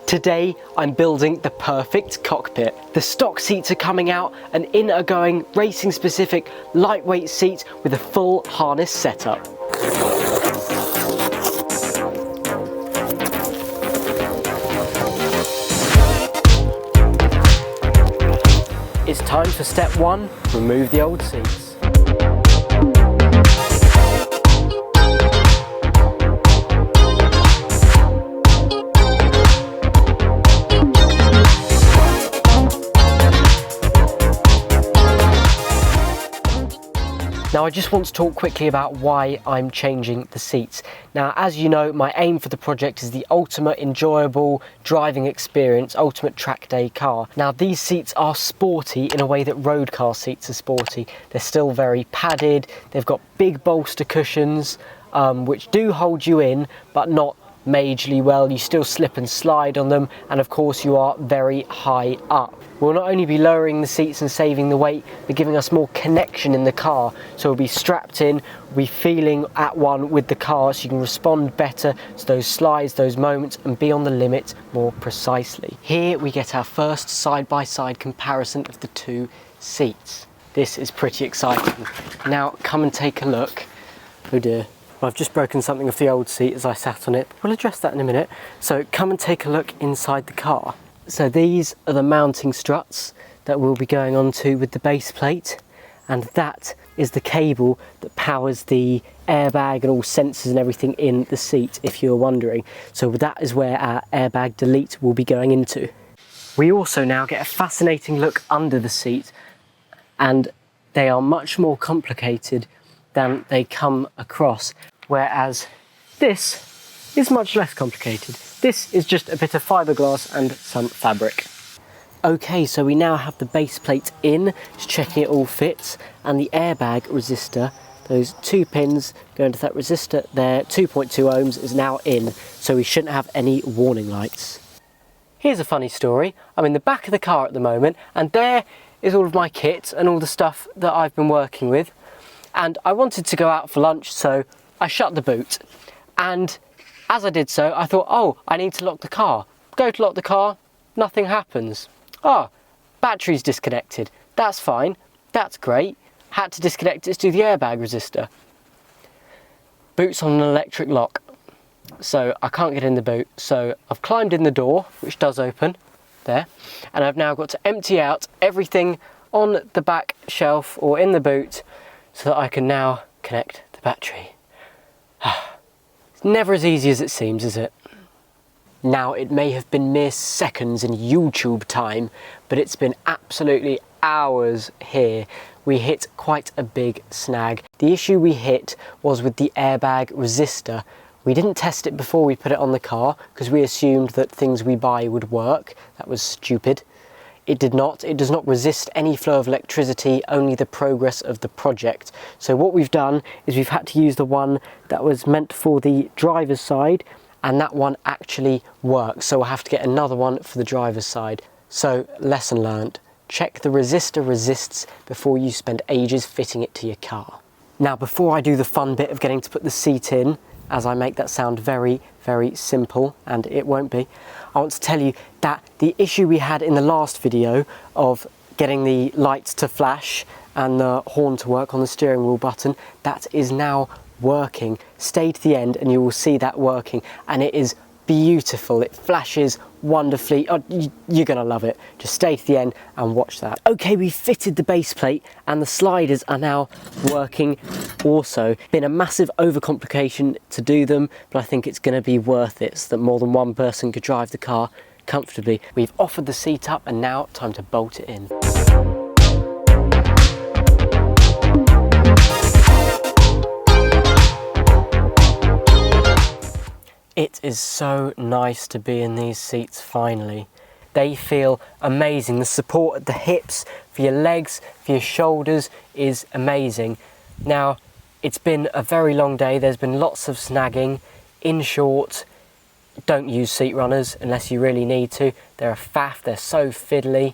Today I'm building the perfect cockpit. The stock seats are coming out and in are going racing specific lightweight seats with a full harness setup. It's time for step one, remove the old seats. Now I just want to talk quickly about why I'm changing the seats. Now as you know, my aim for the project is the ultimate enjoyable driving experience, ultimate track day car. Now these seats are sporty in a way that road car seats are sporty. They're still very padded, they've got big bolster cushions which do hold you in but not majorly well. You still slip and slide on them, and of course you are very high up. We'll not only be lowering the seats and saving the weight, but giving us more connection in the car. So we'll be strapped in, we'll be feeling at one with the car so you can respond better to those slides, those moments, and be on the limit more precisely. Here we get our first side-by-side comparison of the two seats. This is pretty exciting. Now come and take a look. Oh dear. I've just broken something off the old seat as I sat on it. We'll address that in a minute. So come and take a look inside the car. So these are the mounting struts that we'll be going onto with the base plate, and that is the cable that powers the airbag and all sensors and everything in the seat, if you're wondering. So that is where our airbag delete will be going into. We also now get a fascinating look under the seat, and they are much more complicated than they come across, whereas this is much less complicated. This is just a bit of fiberglass and some fabric. Okay, so we now have the base plate in, just checking it all fits, and the airbag resistor, those two pins going to that resistor there, 2.2 ohms, is now in, so we shouldn't have any warning lights. Here's a funny story. I'm in the back of the car at the moment, and there is all of my kit and all the stuff that I've been working with. And I wanted to go out for lunch, so I shut the boot. And as I did so, I thought, oh, I need to lock the car. Go to lock the car, nothing happens. Oh, battery's disconnected. That's fine, that's great. Had to disconnect it to do the airbag resistor. Boot's on an electric lock, so I can't get in the boot. So I've climbed in the door, which does open, there. And I've now got to empty out everything on the back shelf or in the boot, so that I can now connect the battery. It's never as easy as it seems, is it? Now, it may have been mere seconds in YouTube time, but it's been absolutely hours here. We hit quite a big snag. The issue we hit was with the airbag resistor. We didn't test it before we put it on the car because we assumed that things we buy would work. That was stupid. It did not. It does not resist any flow of electricity, only the progress of the project. So what we've done is we've had to use the one that was meant for the driver's side, and that one actually works. So we'll have to get another one for the driver's side. So lesson learned. Check the resistor resists before you spend ages fitting it to your car. Now before I do the fun bit of getting to put the seat in, as I make that sound very, very simple, and it won't be, I want to tell you that the issue we had in the last video of getting the lights to flash and the horn to work on the steering wheel button, that is now working. Stay to the end and you will see that working, and it is beautiful. It flashes wonderfully. Oh, you're gonna love it. Just stay to the end and watch that. Okay, we fitted the base plate and the sliders are now working also. Been a massive overcomplication to do them, but I think it's gonna be worth it so that more than one person could drive the car comfortably. We've offered the seat up and now time to bolt it in. It is so nice to be in these seats finally. They feel amazing. The support at the hips, for your legs, for your shoulders is amazing. Now, it's been a very long day. There's been lots of snagging. In short, don't use seat runners unless you really need to. They're a faff, they're so fiddly.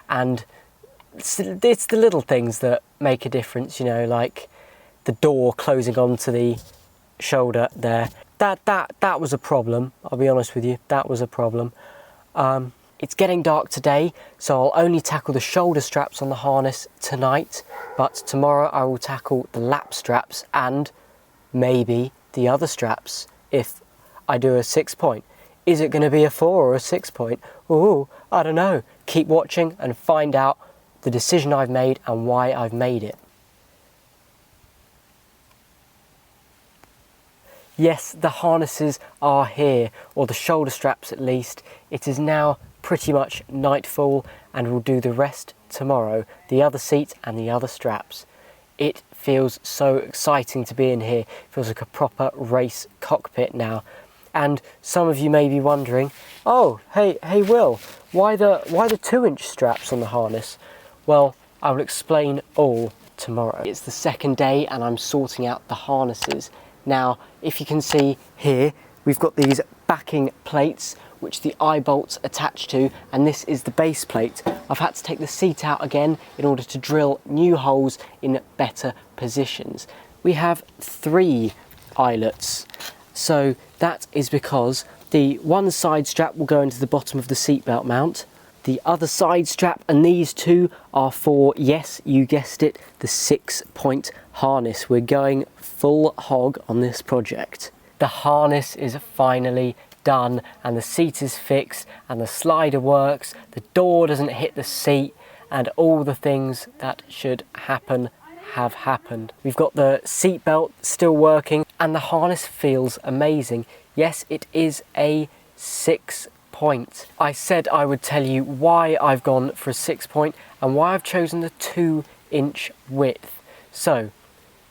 And it's the little things that make a difference, you know, like the door closing onto the shoulder there. That was a problem, I'll be honest with you, that was a problem. It's getting dark today, so I'll only tackle the shoulder straps on the harness tonight, but tomorrow I will tackle the lap straps and maybe the other straps if I do a 6-point. Is it going to be a 4 or a 6-point? Ooh, I don't know. Keep watching and find out the decision I've made and why I've made it. Yes, the harnesses are here, or the shoulder straps at least. It is now pretty much nightfall and we'll do the rest tomorrow, the other seat and the other straps. It feels so exciting to be in here. It feels like a proper race cockpit now. And some of you may be wondering, oh, hey Will, why the 2-inch straps on the harness? Well, I will explain all tomorrow. It's the second day and I'm sorting out the harnesses. Now, if you can see here, we've got these backing plates which the eye bolts attach to, and this is the base plate. I've had to take the seat out again in order to drill new holes in better positions. We have 3 eyelets, so that is because the one side strap will go into the bottom of the seatbelt mount. The other side strap and these 2 are for, yes, you guessed it, the 6-point harness. We're going full hog on this project. The harness is finally done and the seat is fixed and the slider works, the door doesn't hit the seat, and all the things that should happen have happened. We've got the seat belt still working and the harness feels amazing. Yes, it is a 6-point. I said I would tell you why I've gone for a 6-point and why I've chosen the 2-inch width. So,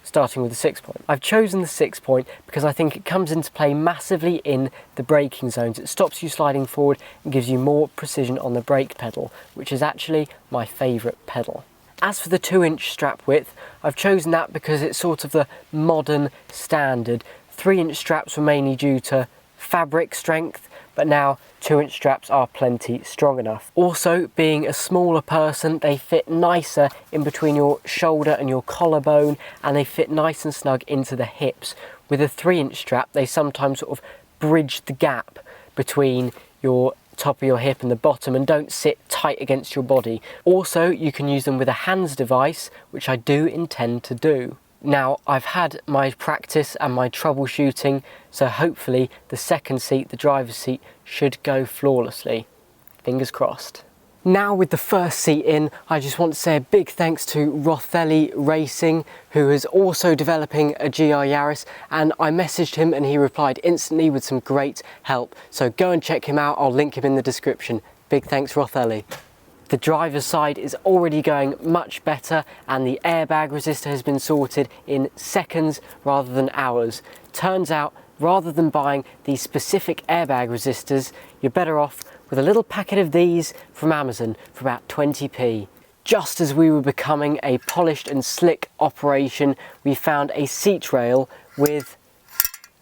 starting with the 6-point. I've chosen the 6-point because I think it comes into play massively in the braking zones. It stops you sliding forward and gives you more precision on the brake pedal, which is actually my favourite pedal. As for the 2-inch strap width, I've chosen that because it's sort of the modern standard. 3-inch straps were mainly due to fabric strength, but now 2-inch straps are plenty strong enough. Also, being a smaller person, they fit nicer in between your shoulder and your collarbone, and they fit nice and snug into the hips. With a 3-inch strap, they sometimes sort of bridge the gap between your top of your hip and the bottom and don't sit tight against your body. Also, you can use them with a hands device, which I do intend to do. Now, I've had my practice and my troubleshooting, so hopefully the second seat, the driver's seat, should go flawlessly. Fingers crossed. Now with the first seat in, I just want to say a big thanks to Rothelli Racing, who is also developing a GR Yaris, and I messaged him and he replied instantly with some great help. So go and check him out, I'll link him in the description. Big thanks, Rothelli. The driver's side is already going much better and the airbag resistor has been sorted in seconds rather than hours. Turns out, rather than buying these specific airbag resistors, you're better off with a little packet of these from Amazon for about 20p. Just as we were becoming a polished and slick operation, we found a seat rail with,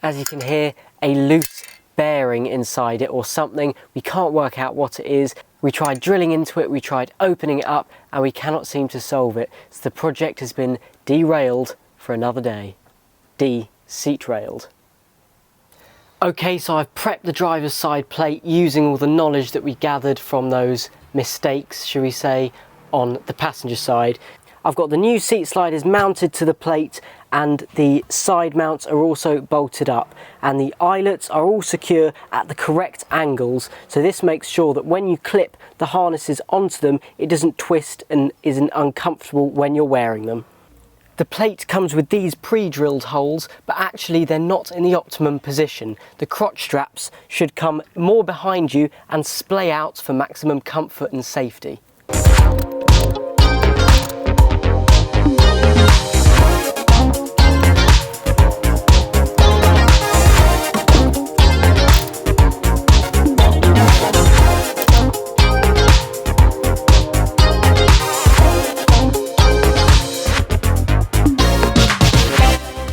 as you can hear, a loose bearing inside it or something. We can't work out what it is. We tried drilling into it, we tried opening it up, and we cannot seem to solve it. So the project has been derailed for another day. De-seat railed. Okay, so I've prepped the driver's side plate using all the knowledge that we gathered from those mistakes, shall we say, on the passenger side. I've got the new seat sliders mounted to the plate and the side mounts are also bolted up, and the eyelets are all secure at the correct angles, so this makes sure that when you clip the harnesses onto them, it doesn't twist and isn't uncomfortable when you're wearing them. The plate comes with these pre-drilled holes, but actually they're not in the optimum position. The crotch straps should come more behind you and splay out for maximum comfort and safety.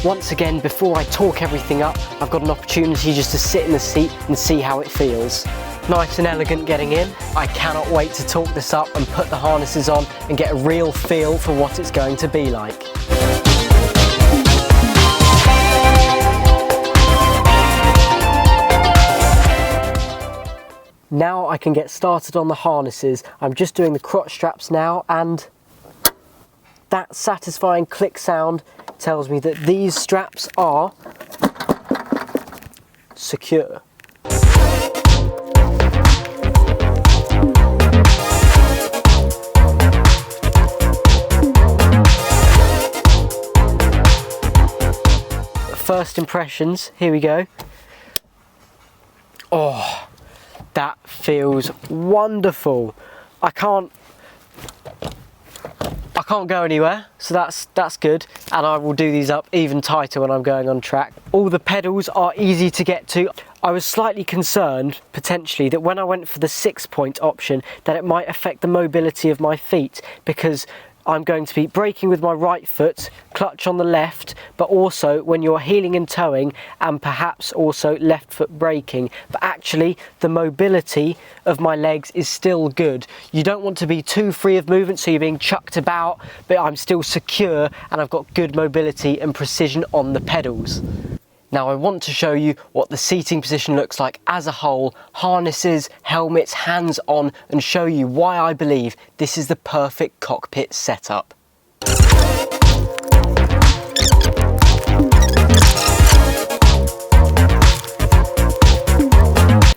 Once again, before I torque everything up, I've got an opportunity just to sit in the seat and see how it feels. Nice and elegant getting in. I cannot wait to torque this up and put the harnesses on and get a real feel for what it's going to be like. Now I can get started on the harnesses. I'm just doing the crotch straps now, and that satisfying click sound tells me that these straps are secure. First impressions, here we go. Oh, that feels wonderful. I can't go anywhere, so that's good, and I will do these up even tighter when I'm going on track. All the pedals are easy to get to. I was slightly concerned, potentially, that when I went for the 6-point option, that it might affect the mobility of my feet, because I'm going to be braking with my right foot, clutch on the left, but also when you're heeling and towing, and perhaps also left foot braking. But actually, the mobility of my legs is still good. You don't want to be too free of movement, so you're being chucked about, but I'm still secure and I've got good mobility and precision on the pedals. Now I want to show you what the seating position looks like as a whole, harnesses, helmets, hands on, and show you why I believe this is the perfect cockpit setup.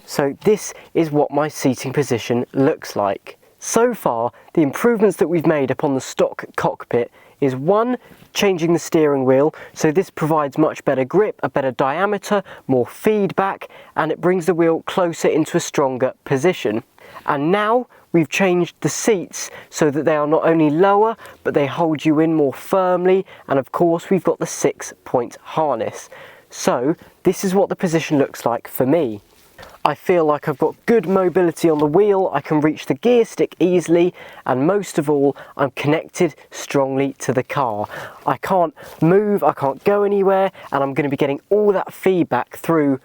So this is what my seating position looks like. So far, the improvements that we've made upon the stock cockpit is 1, changing the steering wheel, so this provides much better grip, a better diameter, more feedback, and it brings the wheel closer into a stronger position. And now we've changed the seats so that they are not only lower, but they hold you in more firmly, and of course we've got the 6-point harness. So this is what the position looks like for me. I feel like I've got good mobility on the wheel, I can reach the gear stick easily, and most of all, I'm connected strongly to the car. I can't move, I can't go anywhere, and I'm going to be getting all that feedback through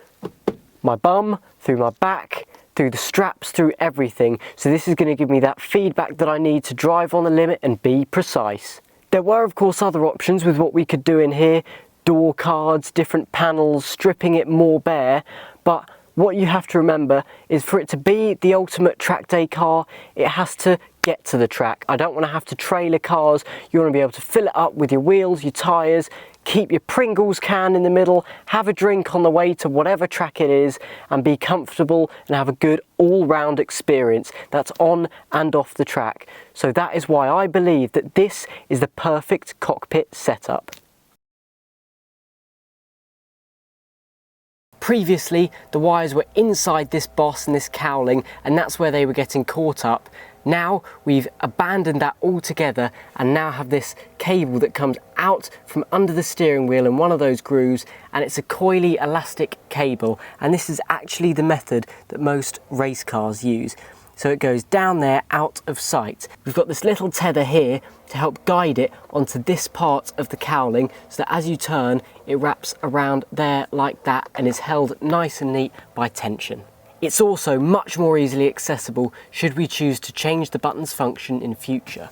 my bum, through my back, through the straps, through everything. So this is going to give me that feedback that I need to drive on the limit and be precise. There were of course other options with what we could do in here, door cards, different panels, stripping it more bare, but what you have to remember is for it to be the ultimate track day car, it has to get to the track. I don't want to have to trailer cars. You want to be able to fill it up with your wheels, your tyres, keep your Pringles can in the middle, have a drink on the way to whatever track it is, and be comfortable and have a good all-round experience that's on and off the track. So that is why I believe that this is the perfect cockpit setup. Previously, the wires were inside this boss and this cowling, and that's where they were getting caught up. Now we've abandoned that altogether and now have this cable that comes out from under the steering wheel in one of those grooves, and it's a coily elastic cable, and this is actually the method that most race cars use. So it goes down there out of sight. We've got this little tether here to help guide it onto this part of the cowling, so that as you turn it wraps around there like that and is held nice and neat by tension. It's also much more easily accessible should we choose to change the button's function in future.